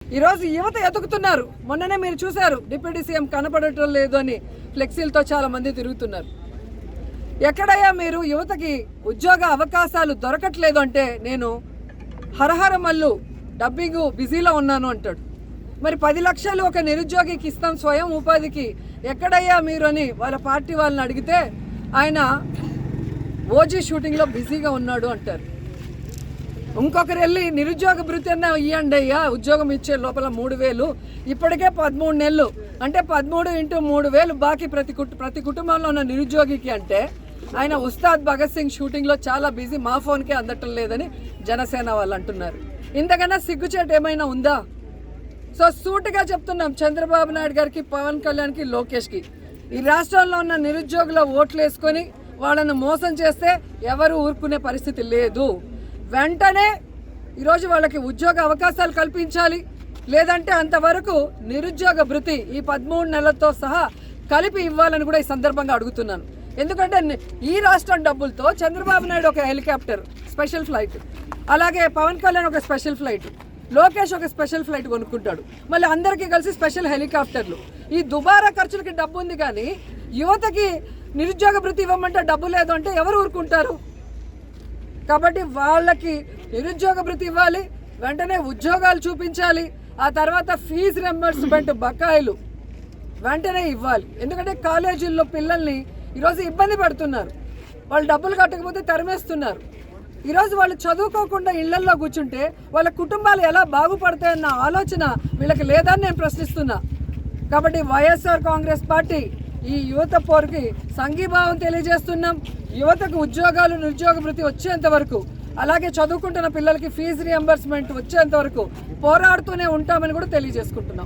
ఈరోజు యువత ఎదుగుతున్నారు. మొన్ననే మీరు చూశారు, డిప్యూటీ సీఎం కనపడటం లేదు అని ఫ్లెక్సీలతో చాలా మంది తిరుగుతున్నారు. ఎక్కడయ్యా మీరు యువతకి ఉద్యోగ అవకాశాలు దొరకట్లేదు అంటే నేను హరహర మల్లు డబ్బింగ్ బిజీలో ఉన్నాను అంటాడు. మరి 10 లక్షలు ఒక నిరుద్యోగికి ఇస్తాం స్వయం ఉపాధికి, ఎక్కడయ్యా మీరు అని వాళ్ళ పార్టీ వాళ్ళని అడిగితే ఆయన ఓజీ షూటింగ్లో బిజీగా ఉన్నాడు అంటారు. ఇంకొకరు వెళ్ళి నిరుద్యోగ భృతి అన్న ఇవ్వండి అయ్యా, ఉద్యోగం ఇచ్చే లోపల 3,000, ఇప్పటికే 13 నెలలు అంటే 13 × 3,000 బాకీ ప్రతి కుటుంబంలో ఉన్న నిరుద్యోగికి అంటే ఆయన ఉస్తాద్ భగత్ సింగ్ షూటింగ్లో చాలా బిజీ, మా ఫోన్కే అందటం లేదని జనసేన వాళ్ళు అంటున్నారు. ఇంతకన్నా సిగ్గుచేటు ఏమైనా ఉందా? సో సూటిగా చెప్తున్నాం చంద్రబాబు నాయుడు గారికి, పవన్ కళ్యాణ్కి, లోకేష్కి, ఈ రాష్ట్రంలో ఉన్న నిరుద్యోగుల ఓట్లు వేసుకొని వాళ్ళను మోసం చేస్తే ఎవరు ఊరుకునే పరిస్థితి లేదు. వెంటనే ఈరోజు వాళ్ళకి ఉద్యోగ అవకాశాలు కల్పించాలి, లేదంటే అంతవరకు నిరుద్యోగ భృతి ఈ 13 నెలలతో సహా కలిపి ఇవ్వాలని కూడా ఈ సందర్భంగా అడుగుతున్నాను. ఎందుకంటే ఈ రాష్ట్రం డబ్బులతో చంద్రబాబు నాయుడు ఒక హెలికాప్టర్ స్పెషల్ ఫ్లైట్, అలాగే పవన్ కళ్యాణ్ ఒక స్పెషల్ ఫ్లైట్, లోకేష్ ఒక స్పెషల్ ఫ్లైట్ కొనుక్కుంటాడు, మళ్ళీ అందరికీ కలిసి స్పెషల్ హెలికాప్టర్లు. ఈ దుబారా ఖర్చులకి డబ్బు ఉంది, కానీ యువతకి నిరుద్యోగ భృతి ఇవ్వమంటే డబ్బు లేదు అంటే ఎవరు ఊరుకుంటారు? కాబట్టి వాళ్ళకి నిరుద్యోగ భృతి ఇవ్వాలి, వెంటనే ఉద్యోగాలు చూపించాలి, ఆ తర్వాత ఫీజు రింబర్స్మెంట్ బకాయిలు వెంటనే ఇవ్వాలి. ఎందుకంటే కాలేజీల్లో పిల్లల్ని ఈరోజు ఇబ్బంది పెడుతున్నారు, వాళ్ళు డబ్బులు కట్టకపోతే తరిమేస్తున్నారు. ఈరోజు వాళ్ళు చదువుకోకుండా ఇళ్లల్లో కూర్చుంటే వాళ్ళ కుటుంబాలు ఎలా బాగుపడతాయన్న ఆలోచన వీళ్ళకి లేదని నేను ప్రశ్నిస్తున్నా. కాబట్టి వైఎస్ఆర్ కాంగ్రెస్ పార్టీ ఈ యువత పోరుకి సంఘీభావం తెలియజేస్తున్నాం. యువతకు ఉద్యోగాలు, నిరుద్యోగ భృతి వచ్చేంత వరకు, అలాగే చదువుకుంటున్న పిల్లలకి ఫీజు రియంబర్స్మెంట్ వచ్చేంత వరకు పోరాడుతూనే ఉంటామని కూడా తెలియజేసుకుంటున్నాం.